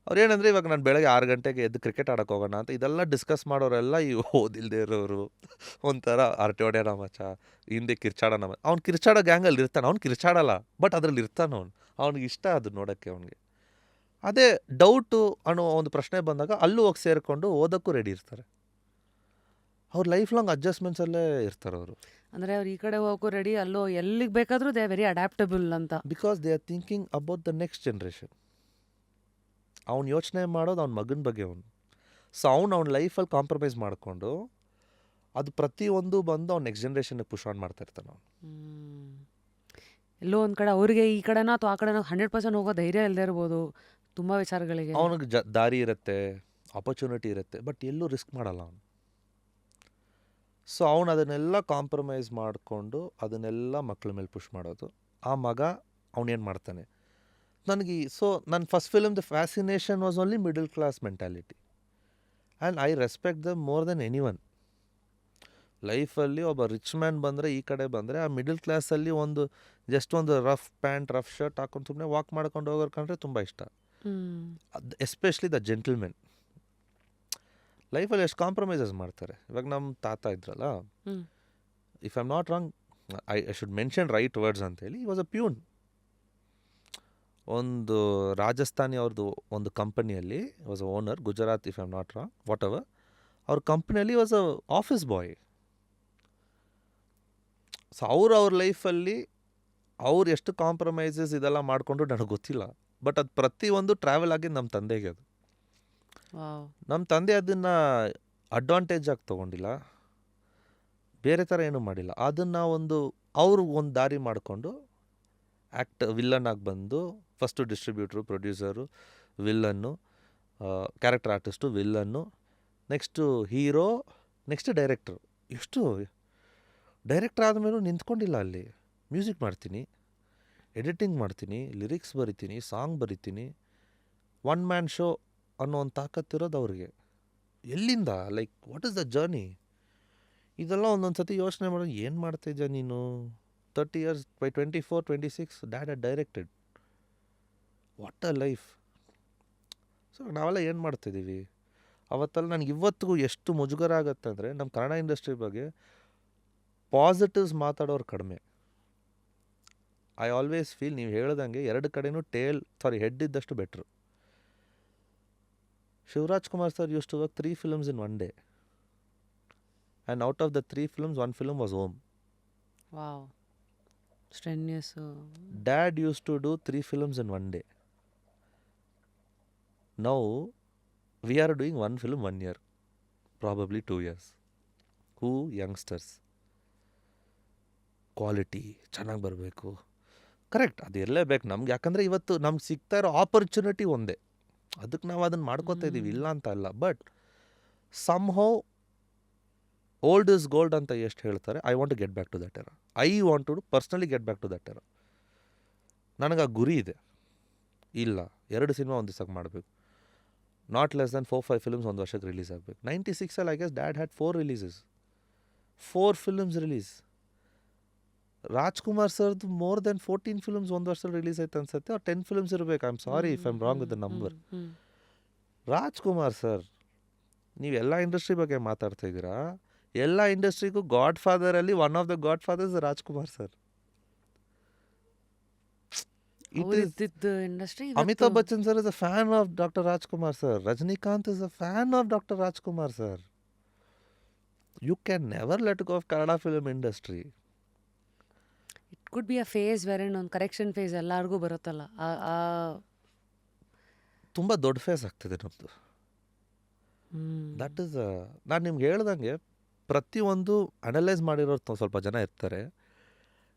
[SPEAKER 2] ಅವ್ರು ಏನಂದರೆ ಇವಾಗ ನಾನು ಬೆಳಗ್ಗೆ 6 ಗಂಟೆಗೆ ಎದ್ದು ಕ್ರಿಕೆಟ್ ಆಡೋಕೆ ಹೋಗೋಣ ಅಂತ ಇದೆಲ್ಲ ಡಿಸ್ಕಸ್ ಮಾಡೋರೆಲ್ಲ ಈ ಓದಿಲ್ದೇ ಇರೋರು, ಒಂಥರ ಅರಟೆ ಹೊಡೆಯೋಣ ಮಚ್ಚ, ಹಿಂದೆ ಕಿರ್ಚಾಡೋಣ. ಅವ್ನು ಕಿರ್ಚಾಡೋ ಗ್ಯಾಂಗಲ್ಲಿ ಇರ್ತಾನೆ, ಅವ್ನು ಕಿರ್ಚಾಡಲ್ಲ, ಬಟ್ ಅದರಲ್ಲಿ ಇರ್ತಾನೆ ಅವ್ನಿಗೆ ಇಷ್ಟ ಅದು ನೋಡೋಕ್ಕೆ. ಅವನಿಗೆ ಅದೇ ಡೌಟು ಅನ್ನೋ ಒಂದು ಪ್ರಶ್ನೆ ಬಂದಾಗ ಅಲ್ಲೂ ಹೋಗಿ ಸೇರಿಕೊಂಡು ಓದೋಕ್ಕೂ ರೆಡಿ ಇರ್ತಾರೆ. ಅವ್ರ ಲೈಫ್ ಲಾಂಗ್ ಅಡ್ಜಸ್ಟ್ಮೆಂಟ್ಸಲ್ಲೇ ಇರ್ತಾರೆ ಅವರು.
[SPEAKER 1] ಅಂದರೆ ಅವ್ರು ಈ ಕಡೆ ಹೋಗೋಕ್ಕೂ ರೆಡಿ, ಅಲ್ಲೋ ಎಲ್ಲಿಗೆ ಬೇಕಾದರೂ ದೇ ವೆರಿ ಅಡ್ಯಾಪ್ಟಬಲ್ ಅಂತ.
[SPEAKER 2] Because they are thinking about the next generation. ಅವ್ನು ಯೋಚನೆ ಮಾಡೋದು ಅವ್ನ ಮಗನ ಬಗ್ಗೆ ಅವನು. ಸೊ ಅವ್ನ ಲೈಫಲ್ಲಿ ಕಾಂಪ್ರಮೈಸ್ ಮಾಡಿಕೊಂಡು ಅದು ಪ್ರತಿಯೊಂದು ಬಂದು ಅವ್ನು ನೆಕ್ಸ್ಟ್ ಜನ್ರೇಷನ್ಗೆ ಪುಷ್ ಆನ್ ಮಾಡ್ತಾ ಇರ್ತಾನೆ ಅವನು.
[SPEAKER 1] ಎಲ್ಲೋ ಒಂದು ಕಡೆ ಅವ್ರಿಗೆ ಈ ಕಡೆನೋ ಅಥವಾ ಆ ಕಡೆನೋ 100% ಹೋಗೋ ಧೈರ್ಯ ಇಲ್ಲದೆ ಇರ್ಬೋದು ತುಂಬ ವಿಚಾರಗಳಿಗೆ.
[SPEAKER 2] ಅವನಿಗೆ ದಾರಿ ಇರುತ್ತೆ, ಆಪರ್ಚುನಿಟಿ ಇರುತ್ತೆ, ಬಟ್ ಎಲ್ಲೂ ರಿಸ್ಕ್ ಮಾಡಲ್ಲ ಅವನು. ಸೊ ಅವನು ಅದನ್ನೆಲ್ಲ ಕಾಂಪ್ರಮೈಸ್ ಮಾಡಿಕೊಂಡು ಅದನ್ನೆಲ್ಲ ಮಕ್ಕಳ ಮೇಲೆ ಪುಷ್ ಮಾಡೋದು. ಆ ಮಗ ಅವನೇನು ಮಾಡ್ತಾನೆ ನನಗೆ. ಸೊ ನನ್ನ first film the fascination was only middle class mentality, and I respect dum more than any one. ಲೈಫಲ್ಲಿ ಒಬ್ಬ ರಿಚ್ ಮ್ಯಾನ್ ಬಂದರೆ, ಈ ಕಡೆ ಬಂದರೆ, ಆ ಮಿಡಲ್ ಕ್ಲಾಸಲ್ಲಿ ಒಂದು ರಫ್ ಪ್ಯಾಂಟ್ ರಫ್ ಶರ್ಟ್ ಹಾಕೊಂಡು ಸುಮ್ಮನೆ ವಾಕ್ ಮಾಡ್ಕೊಂಡು ಹೋಗೋರು ಕಂಡ್ರೆ ತುಂಬ ಇಷ್ಟ. ಎಸ್ಪೆಷಲಿ ದ ಜೆಂಟಲ್ಮೆನ್ ಲೈಫಲ್ಲಿ ಎಷ್ಟು ಕಾಂಪ್ರಮೈಸಸ್ ಮಾಡ್ತಾರೆ. ಇವಾಗ ನಮ್ಮ ತಾತ ಇದ್ರಲ್ಲ, if I am not wrong, I should mention right words ಅಂತೇಳಿ, ಈ ವಾಸ್ ಅ ಪ್ಯೂನ್. ಒಂದು ರಾಜಸ್ಥಾನಿ ಅವ್ರದ್ದು ಒಂದು ಕಂಪನಿಯಲ್ಲಿ was a owner, Gujarat if I am not wrong, what ever. ಅವ್ರ ಕಂಪ್ನಿಯಲ್ಲಿ was a office boy. So ಅವ್ರ ಲೈಫಲ್ಲಿ ಅವ್ರು ಎಷ್ಟು ಕಾಂಪ್ರಮೈಸಸ್ ಇದೆಲ್ಲ ಮಾಡಿಕೊಂಡು ನನಗೆ ಗೊತ್ತಿಲ್ಲ, ಬಟ್ ಅದು ಪ್ರತಿಯೊಂದು ಟ್ರಾವೆಲ್ ಆಗಿದ್ದು ನಮ್ಮ ತಂದೆಗೆ. ಅದು ನಮ್ಮ ತಂದೆ ಅದನ್ನು ಅಡ್ವಾಂಟೇಜ್ ಆಗಿ ತೊಗೊಂಡಿಲ್ಲ, ಬೇರೆ ಥರ ಏನೂ ಮಾಡಿಲ್ಲ. ಅದನ್ನು ಅವರು ಒಂದು ದಾರಿ ಮಾಡಿಕೊಂಡು ವಿಲ್ಲನ್ ಆಗಿ ಬಂದು, first distributor, producer, villain, character artist, villain, next hero, next director. ಎಷ್ಟು ಡೈರೆಕ್ಟರ್ ಆದಮೇಲೂ ನಿಂತ್ಕೊಂಡಿಲ್ಲ ಅಲ್ಲಿ. ಮ್ಯೂಸಿಕ್ ಮಾಡ್ತೀನಿ, ಎಡಿಟಿಂಗ್ ಮಾಡ್ತೀನಿ, ಲಿರಿಕ್ಸ್ ಬರಿತೀನಿ, ಸಾಂಗ್ ಬರಿತೀನಿ. 1 man ಶೋ ಅನ್ನೋ ಒಂದು ತಾಕತ್ತಿರೋದು ಅವ್ರಿಗೆ. ಎಲ್ಲಿಂದ? Like what is the journey? ಇದೆಲ್ಲ ಒಂದೊಂದು ಸತಿ ಯೋಚನೆ ಮಾಡೋದು, ಏನು ಮಾಡ್ತಿದ್ಯಾ ನೀನು? 30 years, by 24, 26 dad had directed. What a life. So ನಾವೆಲ್ಲ ಏನು ಮಾಡ್ತಿದ್ದೀವಿ ಅವತ್ತೆಲ್ಲ? ನನಗೆ ಇವತ್ತಿಗೂ ಎಷ್ಟು ಮುಜುಗರ ಆಗುತ್ತೆ ಅಂದರೆ, ನಮ್ಮ ಕನ್ನಡ ಇಂಡಸ್ಟ್ರಿ ಬಗ್ಗೆ ಪಾಸಿಟಿವ್ಸ್ ಮಾತಾಡೋರು ಕಡಿಮೆ. ಐ ಆಲ್ವೇಸ್ ಫೀಲ್ ನೀವು ಹೇಳ್ದಂಗೆ 2 ಕಡೆನೂ ಹೆಡ್ ಇದ್ದಷ್ಟು better. Shivraj Kumar sir used to work 3 films in one day. And out of the 3 films, 1 film was Om.
[SPEAKER 1] Wow strenuous.
[SPEAKER 2] Dad used to do 3 films in one day. Now, we are doing 1 film 1 year. Probably 2 years. Who? Youngsters. Quality ಚೆನ್ನಾಗಿ ಬರಬೇಕು. Correct, ಅದು ಇರಲೇಬೇಕು ನಮ್ಗೆ. ಯಾಕಂದರೆ ಇವತ್ತು ನಮ್ಗೆ ಸಿಗ್ತಾ ಇರೋ ಆಪರ್ಚುನಿಟಿ ಒಂದೇ, ಅದಕ್ಕೆ ನಾವು ಅದನ್ನು ಮಾಡ್ಕೋತಾ ಇದ್ದೀವಿ, ಇಲ್ಲ ಅಂತ ಅಲ್ಲ. But somehow old is gold ಅಂತ ಎಷ್ಟು ಹೇಳ್ತಾರೆ, I want to get back to that era. I want to personally get back to that era. ನನಗೆ ಆ ಗುರಿ ಇದೆ. ಇಲ್ಲ 2 ಸಿನಿಮಾ ಒಂದು ದಿವಸಕ್ಕೆ ಮಾಡಬೇಕು, ನಾಟ್ ಲೆಸ್ ದೆನ್ 4-5 ಫಿಲ್ಮ್ಸ್ ಒಂದು ವರ್ಷಕ್ಕೆ ರಿಲೀಸ್ ಆಗಬೇಕು. 96 I guess dad had 4 releases, 4 films release. Rajkumar ಸರ್ದು ಮೋರ್ ದೆನ್ 14 ಫಿಲ್ಮ್ಸ್ ಒಂದು ವರ್ಷದಲ್ಲಿ ರಿಲೀಸ್ ಆಯ್ತು ಅನ್ಸುತ್ತೆ, ಅವ್ರು 10 ಫಿಲ್ಮ್ಸ್ ಇರಬೇಕು. I am sorry if I am wrong with the number. Rajkumar sir, ನೀವೆಲ್ಲ ಇಂಡಸ್ಟ್ರಿ ಬಗ್ಗೆ ಮಾತಾಡ್ತಾ ಇದ್ದೀರಾ, ಎಲ್ಲ ಇಂಡಸ್ಟ್ರಿಗೂ ಗಾಡ್ ಫಾದರಲ್ಲಿ one of the godfathers Rajkumar sir.
[SPEAKER 1] Industry
[SPEAKER 2] Amitabh Bachchan sir is a fan of doctor Rajkumar sir. Rajinikanth is a fan of doctor Rajkumar sir. You can never let go of Kannada film industry.
[SPEAKER 1] It could be a phase where ಒಂದು correction phase ಎಲ್ಲರಿಗೂ ಬರುತ್ತಲ್ಲ,
[SPEAKER 2] ತುಂಬ ದೊಡ್ಡ face ಆಗ್ತಿದೆ ನಮ್ಮದು. That is, ನಾನು ನಿಮ್ಗೆ ಹೇಳ್ದಂಗೆ ಪ್ರತಿಯೊಂದು ಅನಲೈಸ್ ಮಾಡಿರೋರು ಸ್ವಲ್ಪ ಜನ ಇರ್ತಾರೆ.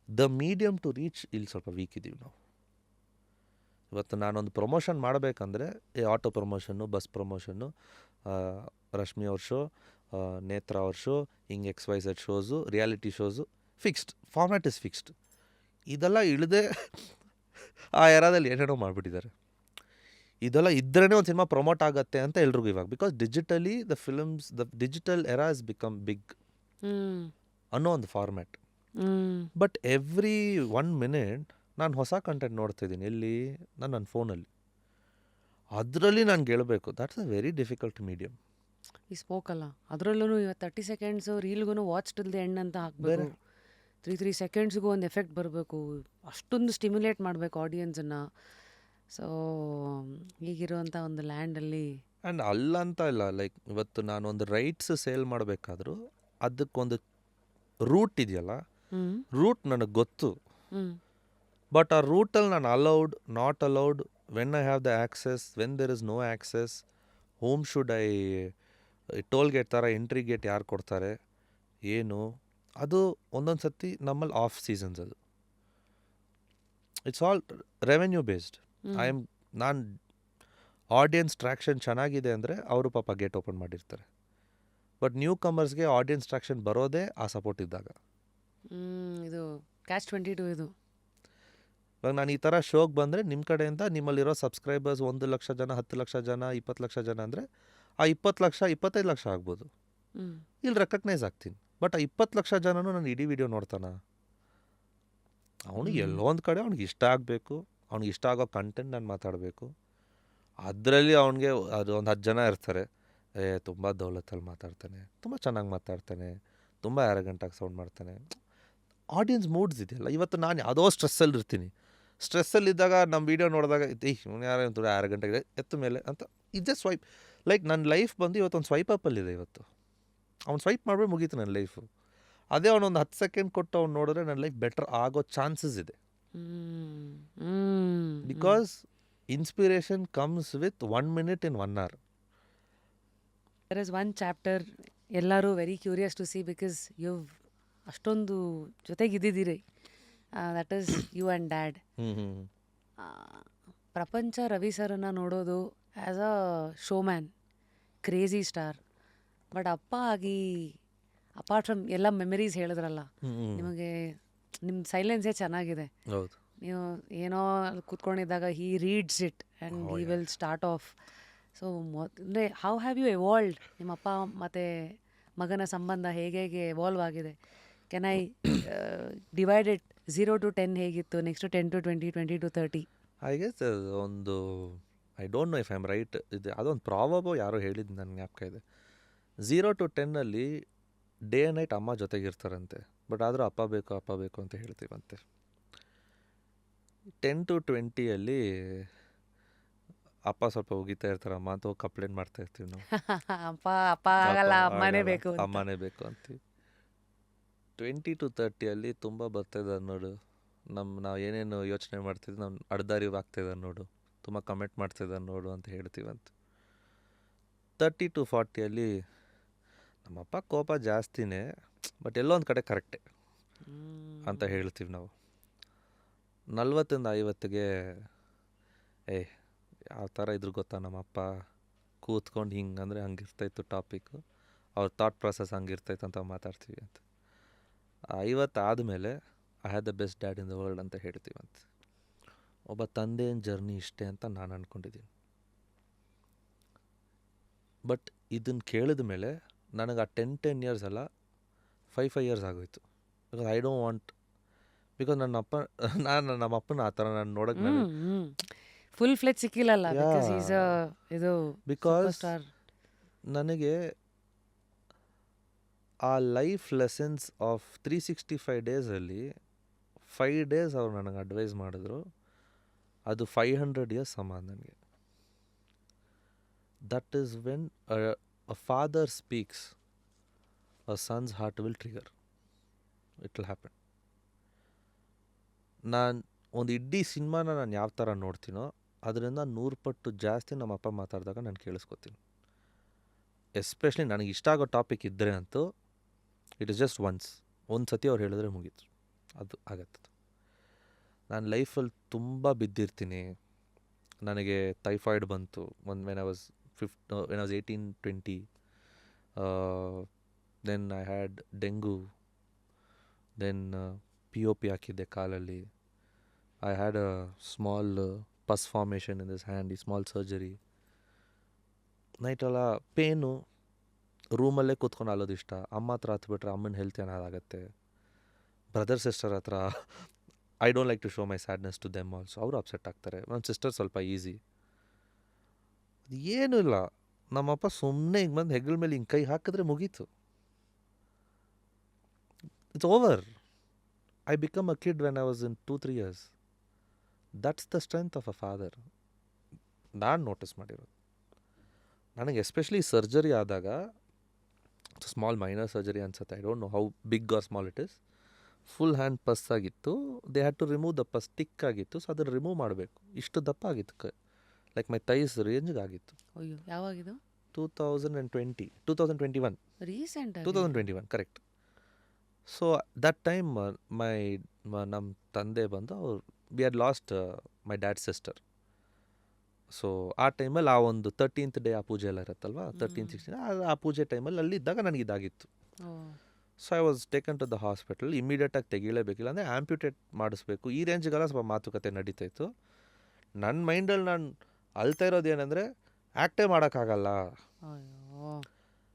[SPEAKER 2] ದ ಮೀಡಿಯಮ್ ಟು ರೀಚ್ ಇಲ್ಲಿ ಸ್ವಲ್ಪ ವೀಕ್ ಇದ್ದೀವಿ ನಾವು. ಇವತ್ತು ನಾನೊಂದು ಪ್ರಮೋಷನ್ ಮಾಡಬೇಕಂದ್ರೆ auto promotion, bus promotion, Rashmi ಅವ್ರ ಶೋ, ನೇತ್ರ ಅವ್ರ ಶೋ, ಹಿಂಗೆ XYZ shows, reality shows, fixed format is fixed. ಇದೆಲ್ಲ ಇಳದೆ ಆ ಎರಾದಲ್ಲಿ ಏನೇನೋ ಮಾಡಿಬಿಟ್ಟಿದ್ದಾರೆ. ಇದೆಲ್ಲ ಇದ್ರೇ ಒಂದು ಸಿನಿಮಾ ಪ್ರಮೋಟ್ ಆಗುತ್ತೆ ಅಂತ ಎಲ್ರಿಗೂ ಇವಾಗ. Because digitally the films, the digital era is become big ಅನ್ನೋ ಒಂದು ಫಾರ್ಮ್ಯಾಟ್. ಬಟ್ ಎವ್ರಿ 1 ಮಿನಿಟ್ ನಾನು ಹೊಸ ಕಂಟೆಂಟ್ ನೋಡ್ತಾಯಿದ್ದೀನಿ. ಎಲ್ಲಿ? ನನ್ನ ಫೋನಲ್ಲಿ. ಅದರಲ್ಲಿ ನಾನು ಗೆಲ್ಲಬೇಕು. That's a very difficult medium.
[SPEAKER 1] ಈ ಸ್ಪೋಕಲ್ಲ, ಅದರಲ್ಲೂ ಇವತ್ತು 30 ಸೆಕೆಂಡ್ಸು ರೀಲ್ಗೂ ವಾಚ್ ಟಿಲ್ ದಿ ಎಂಡ್ ಅಂತ ಹಾಕಬೇಕು. 3 ಸೆಕೆಂಡ್ಸ್ಗೂ ಒಂದು ಎಫೆಕ್ಟ್ ಬರಬೇಕು, ಅಷ್ಟೊಂದು ಸ್ಟಿಮ್ಯುಲೇಟ್ ಮಾಡಬೇಕು ಆಡಿಯನ್ಸನ್ನು. ಸೊ ಈಗಿರುವಂಥ ಒಂದು ಲ್ಯಾಂಡಲ್ಲಿ
[SPEAKER 2] ಆ್ಯಂಡ್ ಅಲ್ಲಂತ ಇಲ್ಲ, ಲೈಕ್ ಇವತ್ತು ನಾನೊಂದು ರೈಟ್ಸ್ ಸೇಲ್ ಮಾಡಬೇಕಾದ್ರೂ ಅದಕ್ಕೊಂದು ರೂಟ್ ಇದೆಯಲ್ಲ, ರೂಟ್ ನನಗೆ ಗೊತ್ತು. ಬಟ್ ಆ ರೂಟಲ್ಲಿ ನಾನು allowed, not allowed, when I have the access, when there is no access, home should I, toll gate ಥರ ಎಂಟ್ರಿ ಗೇಟ್ ಯಾರು ಕೊಡ್ತಾರೆ, ಏನು, ಅದು ಒಂದೊಂದು ಸತಿ ನಮ್ಮಲ್ಲಿ ಆಫ್ ಸೀಸನ್ಸ್. ಅದು ಇಟ್ಸ್ ಆಲ್ ರೆವೆನ್ಯೂ ಬೇಸ್ಡ್. ನಾನು ಆಡಿಯನ್ಸ್ ಟ್ರ್ಯಾಕ್ಷನ್ ಚೆನ್ನಾಗಿದೆ ಅಂದರೆ ಅವರು ಪಾಪ ಗೇಟ್ ಓಪನ್ ಮಾಡಿರ್ತಾರೆ. ಬಟ್ ನ್ಯೂ ಕಮರ್ಸ್ಗೆ ಆಡಿಯನ್ಸ್ ಟ್ರ್ಯಾಕ್ಷನ್ ಬರೋದೇ ಆ ಸಪೋರ್ಟ್ ಇದ್ದಾಗ.
[SPEAKER 1] ಇದು ಕ್ಯಾಚ್ 22 ಇದು.
[SPEAKER 2] ಇವಾಗ ನಾನು ಈ ಥರ ಶೋಗೆ ಬಂದರೆ ನಿಮ್ಮ ಕಡೆಯಿಂದ ನಿಮ್ಮಲ್ಲಿರೋ ಸಬ್ಸ್ಕ್ರೈಬರ್ಸ್ 1 ಲಕ್ಷ ಜನ, 10 ಲಕ್ಷ ಜನ, 20 ಲಕ್ಷ ಜನ ಅಂದರೆ ಆ 20 ಲಕ್ಷ 25 ಲಕ್ಷ ಆಗ್ಬೋದು. ಇಲ್ಲಿ ರೆಕಗ್ನೈಸ್ ಆಗ್ತೀನಿ. ಬಟ್ ಆ 20 ಲಕ್ಷ ಜನನೂ ನಾನು ಇಡೀ ವಿಡಿಯೋ ನೋಡ್ತಾನ? ಅವನಿಗೆ ಎಲ್ಲೋ ಒಂದು ಕಡೆ ಅವ್ನಿಗೆ ಇಷ್ಟ ಆಗಬೇಕು, ಅವ್ನಿಗೆ ಇಷ್ಟ ಆಗೋ ಕಂಟೆಂಟ್ ನಾನು ಮಾತಾಡಬೇಕು. ಅದರಲ್ಲಿ ಅವನಿಗೆ ಅದು ಒಂದು 10 ಜನ ಇರ್ತಾರೆ, ತುಂಬ ದೌಲತ್ತಲ್ಲಿ ಮಾತಾಡ್ತಾನೆ, ತುಂಬ ಚೆನ್ನಾಗಿ ಮಾತಾಡ್ತಾನೆ, ತುಂಬ ಆ್ಯರಗೆಂಟಾಗಿ ಸೌಂಡ್ ಮಾಡ್ತಾನೆ. ಆಡಿಯನ್ಸ್ ಮೂಡ್ಸ್ ಇದೆಯಲ್ಲ. ಇವತ್ತು ನಾನು ಯಾವುದೋ ಸ್ಟ್ರೆಸ್ಸಲ್ಲಿ ಇರ್ತೀನಿ. ಸ್ಟ್ರೆಸ್ಸಲ್ಲಿದ್ದಾಗ ನಮ್ಮ ವೀಡಿಯೋ ನೋಡಿದಾಗ ಇವನು ಯಾರೋ ತುಂಬ ಆ್ಯರಗೆಂಟಾಗಿದೆ ಎತ್ತ ಮೇಲೆ ಅಂತ ಇದೇ ಸ್ವೈಪ್. ಲೈಕ್ ನನ್ನ ಲೈಫ್ ಬಂದು ಇವತ್ತೊಂದು ಸ್ವೈಪ್ ಅಪ್ಪಲ್ಲಿದೆ. ಇವತ್ತು ಅವ್ನು ಸ್ವೈಪ್ ಮಾಡಿಬಿಟ್ಟು ಮುಗೀತು ನನ್ನ ಲೈಫು. ಅದೇ ಅವನೊಂದು 10 ಸೆಕೆಂಡ್ ಕೊಟ್ಟು ಅವ್ನು ನೋಡಿದ್ರೆ ನನ್ನ ಲೈಫ್ ಬೆಟರ್ ಆಗೋ ಚಾನ್ಸಸ್ ಇದೆ. Because inspiration comes with 1 minute in 1 hour.
[SPEAKER 1] There is one chapter ಎಲ್ಲರೂ very curious to see, because you ಅಷ್ಟೊಂದು ಜೊತೆಗಿದ್ದಿದ್ದೀರಿ. That is you and dad. ಪ್ರಪಂಚ ರವಿ ಸರ್ನ ನೋಡೋದು as a showman, crazy star. But ಅಪ್ಪ ಆಗಿ, ಅಪಾರ್ಟ್ ಫ್ರಮ್ ಎಲ್ಲ ಮೆಮರೀಸ್ ಹೇಳಿದ್ರಲ್ಲ, ನಿಮಗೆ ನಿಮ್ಮ ಸೈಲೆನ್ಸೇ ಚೆನ್ನಾಗಿದೆ.
[SPEAKER 2] ಹೌದು.
[SPEAKER 1] ನೀವು ಏನೋ ಕೂತ್ಕೊಂಡಿದ್ದಾಗ he reads it and he will start off. So ಅಂದರೆ ಹೌ ಹ್ಯಾವ್ ಯು ಎವಾಲ್ವ್ಡ್? ನಿಮ್ಮ ಅಪ್ಪ ಮತ್ತು ಮಗನ ಸಂಬಂಧ ಹೇಗೆ ಎವಾಲ್ವ್ ಆಗಿದೆ? Can I divide it 0 to 10 ಹೇಗಿತ್ತು, next 10 to 20, 20 to 30?
[SPEAKER 2] I guess ಒಂದು, I don't know if I am right, ಇದು ಅದೊಂದು ಪ್ರಾಬಬೋ ಯಾರೋ ಹೇಳಿದ್ದು ನನ್ನ ಜ್ಞಾಪಕ ಇದೆ. 0 to 10 ಡೇ ಆ್ಯಂಡ್ ನೈಟ್ ಅಮ್ಮ ಜೊತೆಗಿರ್ತಾರಂತೆ. ಬಟ್ ಆದರೂ ಅಪ್ಪ ಬೇಕು ಅಂತ ಹೇಳ್ತೀವಂತೆ. 10 to 20 ಅಪ್ಪ ಸ್ವಲ್ಪ ಉಗಿತಾ ಇರ್ತಾರೆ, ಅಮ್ಮ ಅಂತ ಹೋಗಿ ಕಂಪ್ಲೇಂಟ್ ಮಾಡ್ತಾ ಇರ್ತೀವಿ ನಾವು.
[SPEAKER 1] ಅಪ್ಪ ಅಪ್ಪ ಆಗಲ್ಲ,
[SPEAKER 2] ಅಪ್ಪ
[SPEAKER 1] ಅಮ್ಮನೇ
[SPEAKER 2] ಆಗಲ್ಲ,
[SPEAKER 1] ಬೇಕು ಅಂತ.
[SPEAKER 2] ಅಮ್ಮನೇ ಬೇಕು ಅಂತೀವಿ. 20 to 30 ತುಂಬ ಬರ್ತಾಯಿದ್ದಾರೆ ನೋಡು. ನಾವು ಏನೇನು ಯೋಚನೆ ಮಾಡ್ತಿದ್ವಿ, ನಾವು ಅಡ್ದಾರಿ ಆಗ್ತಾಯಿದ್ದಾರೆ ನೋಡು, ತುಂಬ ಕಮೆಂಟ್ ಮಾಡ್ತಾಯಿದ್ದಾರೆ ನೋಡು ಅಂತ ಹೇಳ್ತೀವಂತ. 30 to 40 ನಮ್ಮಪ್ಪ ಕೋಪ ಜಾಸ್ತಿನೇ, ಬಟ್ ಎಲ್ಲೋ ಒಂದು ಕಡೆ ಕರೆಕ್ಟೇ ಅಂತ ಹೇಳ್ತೀವಿ ನಾವು. 40 to 50 ಯಾವ ಥರ ಇದ್ರು ಗೊತ್ತಾ ನಮ್ಮಪ್ಪ, ಕೂತ್ಕೊಂಡು ಹಿಂಗಂದರೆ ಹಂಗಿರ್ತಾಯಿತ್ತು ಟಾಪಿಕ್ಕು, ಅವ್ರ ಥಾಟ್ ಪ್ರೊಸೆಸ್ ಹಂಗಿರ್ತಾಯಿತ್ತು ಅಂತ ಮಾತಾಡ್ತೀವಿ ಅಂತ. 50 ಆದಮೇಲೆ I had the best dad in the world ಅಂತ ಹೇಳ್ತೀವಂತ. ಒಬ್ಬ ತಂದೆಯ ಜರ್ನಿ ಇಷ್ಟೇ ಅಂತ ನಾನು ಅಂದ್ಕೊಂಡಿದ್ದೀನಿ. ಬಟ್ ಇದನ್ನು ಕೇಳಿದ ಮೇಲೆ ನನಗೆ ಆ 10 years ಅಲ್ಲ, 5 years ಆಗೋಯ್ತು. Because I don't want, because ನಮ್ಮ ಅಪ್ಪನ ಆ ಥರ ನಾನು ನೋಡೋಕೆ ನನಗೆ
[SPEAKER 1] ಫುಲ್ ಫ್ಲೆಜ್ ಸಿಕ್ಕಿಲ್ಲಲ್ಲ, ಬಿಕಾಸ್ ಈಸ್ ಇದು
[SPEAKER 2] ಬಿಕಾಸ್
[SPEAKER 1] ಸ್ಟಾರ್.
[SPEAKER 2] ನನಗೆ ಆ ಲೈಫ್ ಲೆಸನ್ಸ್ ಆಫ್ 365 ಡೇಸಲ್ಲಿ 5 days ಅವ್ರು ನನಗೆ ಅಡ್ವೈಸ್ ಮಾಡಿದ್ರು, ಅದು 500 years ಸಮಾನ ನನಗೆ. That is when a father speaks a sons heart will trigger, it will happen. ನಾನು ಒಂದು ಇಡೀ ಸಿನಿಮಾನ ನಾನು ಯಾವ ಥರ ನೋಡ್ತೀನೋ ಅದರಿಂದ 100 ಪಟ್ಟು ಜಾಸ್ತಿ ನಮ್ಮ ಅಪ್ಪ ಮಾತಾಡಿದಾಗ ನಾನು ಕೇಳಿಸ್ಕೊತೀನಿ. ಎಸ್ಪೆಷಲಿ ನನಗೆ ಇಷ್ಟ ಆಗೋ ಟಾಪಿಕ್ ಇದ್ದರೆ ಅಂತೂ ಇಟ್ ಇಸ್ ಜಸ್ಟ್ ಒಂದು ಸತಿ ಅವ್ರು ಹೇಳಿದ್ರೆ ಮುಗೀತು, ಅದು ಆಗತ್ತೆ. ನಾನು ಲೈಫಲ್ಲಿ ತುಂಬ ಬಿದ್ದಿರ್ತೀನಿ. ನನಗೆ ಟೈಫಾಯ್ಡ್ ಬಂತು when I was 18-20. Then I had dengue, then POP ಹಾಕಿದ್ದೆ ಕಾಲಲ್ಲಿ. I had a small pus formation in this hand, ಈ ಸ್ಮಾಲ್ ಸರ್ಜರಿ. ನೈಟೆಲ್ಲ ಪೇನು, ರೂಮಲ್ಲೇ ಕೂತ್ಕೊಂಡು ಅಲ್ಲೋದು ಇಷ್ಟ. ಅಮ್ಮ ಹತ್ರ ಹತ್ಬಿಟ್ರೆ ಅಮ್ಮನ ಹೆಲ್ತ್ ಏನಾಗುತ್ತೆ. ಬ್ರದರ್ ಸಿಸ್ಟರ್ ಹತ್ರ I don't like to show my sadness to them also, ಅವರು ಅಪ್ಸೆಟ್ ಆಗ್ತಾರೆ. ನನ್ನ ಸಿಸ್ಟರ್ ಸ್ವಲ್ಪ ಈಸಿ. ಏನೂ ಇಲ್ಲ, ನಮ್ಮಪ್ಪ ಸುಮ್ಮನೆ ಹಿಂಗೆ ಬಂದು ಹೆಗ್ಗಳ ಮೇಲೆ ಹಿಂಗೆ ಕೈ ಹಾಕಿದ್ರೆ ಮುಗೀತು, it's over. I become a kid when I was in 2-3 years. That's the strength of a father ನಾನು ನೋಟಿಸ್ ಮಾಡಿರೋದು. ನನಗೆ ಎಸ್ಪೆಷಲಿ ಸರ್ಜರಿ ಆದಾಗ, ಸ್ಮಾಲ್ ಮೈನರ್ ಸರ್ಜರಿ ಅನ್ಸುತ್ತೆ, I don't know how big or small it is. Full hand pus ಆಗಿತ್ತು, they had to remove the pus, thick ಆಗಿತ್ತು, so ಅದನ್ನು remove ಮಾಡಬೇಕು. ಇಷ್ಟು ದಪ್ಪ ಆಗಿತ್ತು, ಲೈಕ್ ಮೈ ಥೈಸ್ ರೇಂಜ್ಗೆ ಆಗಿತ್ತು.
[SPEAKER 1] ಅಯ್ಯೋ, ಯಾವಾಗಿದು?
[SPEAKER 2] 2021
[SPEAKER 1] recent
[SPEAKER 2] 2021 correct. So that time ನಮ್ಮ ತಂದೆ ಬಂದು ಅವ್ರು, we had last my dad sister. So ಆ ಟೈಮಲ್ಲಿ ಆ ಒಂದು 13th day ಆ ಪೂಜೆ ಎಲ್ಲ ಇರುತ್ತಲ್ವ, 13, 16 ಆ ಪೂಜೆ ಟೈಮಲ್ಲಿ ಅಲ್ಲಿದ್ದಾಗ ನನಗೆ ಇದಾಗಿತ್ತು. So I was taken to the hospital. ಇಮಿಡಿಯೇಟಾಗಿ ತೆಗೀಲೇಬೇಕಿಲ್ಲ ಅಂದರೆ ಆ್ಯಂಪ್ಯೂಟೇಟ್ ಮಾಡಿಸ್ಬೇಕು, ಈ ರೇಂಜ್ಗೆಲ್ಲ ಸ್ವಲ್ಪ ಮಾತುಕತೆ ನಡೀತಾಯಿತ್ತು. ನನ್ನ ಮೈಂಡಲ್ಲಿ ನಾನು ಅಳ್ತಾ ಇರೋದು ಏನಂದರೆ, ಆ್ಯಕ್ಟೇ ಮಾಡೋಕ್ಕಾಗಲ್ಲ,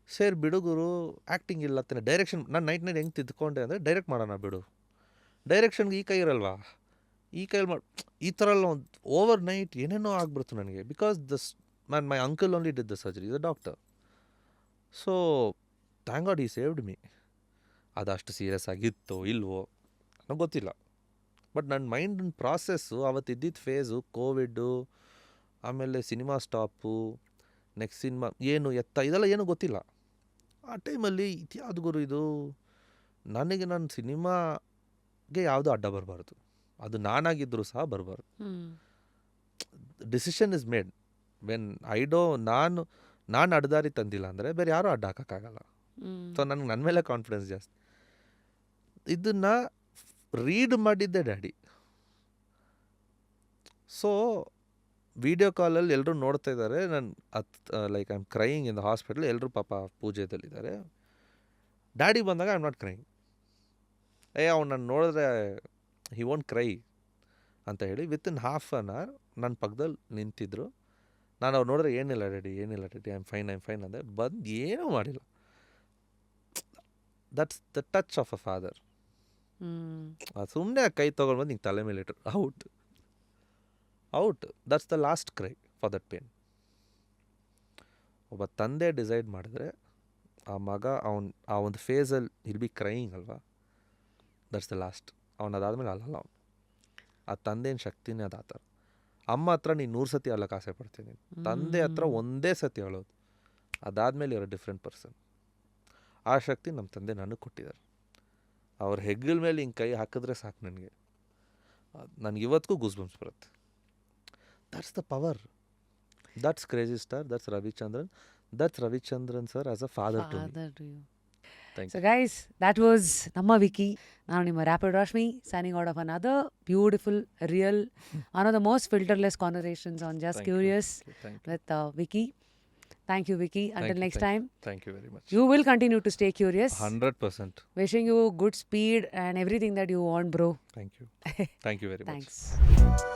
[SPEAKER 2] ಸೇರಿ ಬಿಡುಗರು, ಆ್ಯಕ್ಟಿಂಗ್ ಇಲ್ಲ ತಾನೆ, ಡೈರೆಕ್ಷನ್. ನಾನು ನೈಟ್ ಹೆಂಗೆ ತಿದ್ಕೊಂಡೆ ಅಂದರೆ, ಡೈರೆಕ್ಟ್ ಮಾಡೋಣ ಬಿಡು, ಡೈರೆಕ್ಷನ್ಗೆ ಈ ಕೈ ಇರಲ್ವಾ, ಈ ಕೈಯಲ್ಲಿ ಮಾಡಿ, ಈ ಥರ ಎಲ್ಲ ಒಂದು ಓವರ್ ನೈಟ್ ಏನೇನೋ ಆಗ್ಬಿಡ್ತು ನನಗೆ. Because my uncle only did the surgery, the doctor. So thank god he saved me. ಅದು ಅಷ್ಟು ಸೀರಿಯಸ್ ಆಗಿತ್ತೋ ಇಲ್ವೋ ನನಗೆ ಗೊತ್ತಿಲ್ಲ, ಬಟ್ ನನ್ನ ಮೈಂಡಿನ ಪ್ರಾಸೆಸ್ಸು ಅವತ್ತು ಇದ್ದಿದ್ದ ಫೇಸು, ಕೋವಿಡ್ಡು, ಆಮೇಲೆ ಸಿನಿಮಾ ಸ್ಟಾಪು, ನೆಕ್ಸ್ಟ್ ಸಿನಿಮಾ ಏನು ಇದೆಲ್ಲ ಏನೂ ಗೊತ್ತಿಲ್ಲ. ಆ ಟೈಮಲ್ಲಿ ಇದ್ಯಾವುದು ಗುರು ಇದು, ನನಗೆ ನನ್ನ ಸಿನಿಮಾಗೆ ಯಾವುದೂ ಅಡ್ಡ ಬರಬಾರ್ದು, ಅದು ನಾನಾಗಿದ್ದರೂ ಸಹ ಬರಬಾರ್ದು. ಡಿಸಿಷನ್ ಇಸ್ ಮೇಡ್ ವೆನ್ ನಾನು ಅಡ್ಡದಾರಿ ತಂದಿಲ್ಲ ಅಂದರೆ ಬೇರೆ ಯಾರೂ ಅಡ್ಡ ಹಾಕೋಕ್ಕಾಗಲ್ಲ. ಸೊ ನನಗೆ ನನ್ನ ಮೇಲೆ ಕಾನ್ಫಿಡೆನ್ಸ್ ಜಾಸ್ತಿ. ಇದನ್ನು ರೀಡ್ ಮಾಡಿದ್ದೆ ಡ್ಯಾಡಿ. ಸೊ ವಿಡಿಯೋ ಕಾಲಲ್ಲಿ ಎಲ್ಲರೂ ನೋಡ್ತಾ ಇದ್ದಾರೆ, ನಾನು like I am crying in the hospital. ಎಲ್ಲರೂ ಪಾಪ ಪೂಜೆದಲ್ಲಿದ್ದಾರೆ. ಡ್ಯಾಡಿ ಬಂದಾಗ ಐ ಆಮ್ ನಾಟ್ ಕ್ರೈಯಿಂಗ್. ಅವ್ನು ನಾನು ನೋಡಿದ್ರೆ ಹಿ ವೋಂಟ್ ಕ್ರೈ ಅಂತ ಹೇಳಿ ವಿತಿನ್ ಹಾಫ್ ಆನ್ ಅವರ್ ನನ್ನ ಪಕ್ಕದಲ್ಲಿ ನಿಂತಿದ್ರು. ನಾನು ಅವ್ರು ನೋಡಿದ್ರೆ ಏನಿಲ್ಲ ಡ್ಯಾಡಿ ಐ ಆಮ್ ಫೈನ್ ಅಂದೆ. ಬಂದು ಏನೂ ಮಾಡಿಲ್ಲ. That's the touch of a father. ಸುಮ್ಮನೆ ಕೈ ತೊಗೊಂಡು ಬಂದು ಹಿಂಗೆ ತಲೆ ಮೇಲೆ ಇಟ್ಟರು, out. That's the last CRY for that pain. ಒಬ್ಬ ತಂದೆ ಡಿಸೈಡ್ ಮಾಡಿದ್ರೆ ಆ ಮಗ ಆ ಒಂದು ಫೇಸಲ್ಲಿ ವಿಲ್ ಬಿ ಕ್ರೈಯಿಂಗ್ ಅಲ್ವಾ, ದಟ್ಸ್ ದ ಲಾಸ್ಟ್. ಅದಾದಮೇಲೆ ಅಲ್ಲಲ್ಲ ಅವನು. ಆ ತಂದೆಯ ಶಕ್ತಿನೇ ಅದು ಆ ಥರ. ಅಮ್ಮ ಹತ್ರ ನೀನು 100 ಸತಿ ಹೇಳೋಕ್ಕೆ ಆಸೆ ಪಡ್ತೀನಿ, ತಂದೆ ಹತ್ರ ಒಂದೇ ಸತಿ ಹೇಳೋದು, ಅದಾದಮೇಲೆ ಇರೋ ಡಿಫ್ರೆಂಟ್ ಪರ್ಸನ್. ಆ ಶಕ್ತಿ ನಮ್ಮ ತಂದೆ ನನಗೆ ಕೊಟ್ಟಿದ್ದಾರೆ. ಅವ್ರ ಹೆಗ್ಗಲ ಮೇಲೆ ಹಿಂಗೆ ಕೈ ಹಾಕಿದ್ರೆ ಸಾಕು ನನಗೆ, ನನಗಿವತ್ತಿಗೂ ಗೂಸ್ ಬಂಪ್ಸ್ ಬರುತ್ತೆ. That's the power. That's crazy star. That's Ravichandran. That's Ravichandran sir as a father to me.
[SPEAKER 1] Father to you.
[SPEAKER 2] Thank
[SPEAKER 1] So guys, that was Namma Vicky. Now Nimma Rapid Rashmi signing out of another beautiful, real, one of the most filterless conversations on Just
[SPEAKER 2] Thank you.
[SPEAKER 1] Curious
[SPEAKER 2] Thank you.
[SPEAKER 1] with Vicky. Thank you, Vicky. Until
[SPEAKER 2] Thank you,
[SPEAKER 1] next
[SPEAKER 2] thank
[SPEAKER 1] time,
[SPEAKER 2] Thank you very much.
[SPEAKER 1] you will continue to stay curious.
[SPEAKER 2] 100%.
[SPEAKER 1] Wishing you good speed and everything that you want, bro.
[SPEAKER 2] Thank you. Thank you very much.
[SPEAKER 1] Thanks.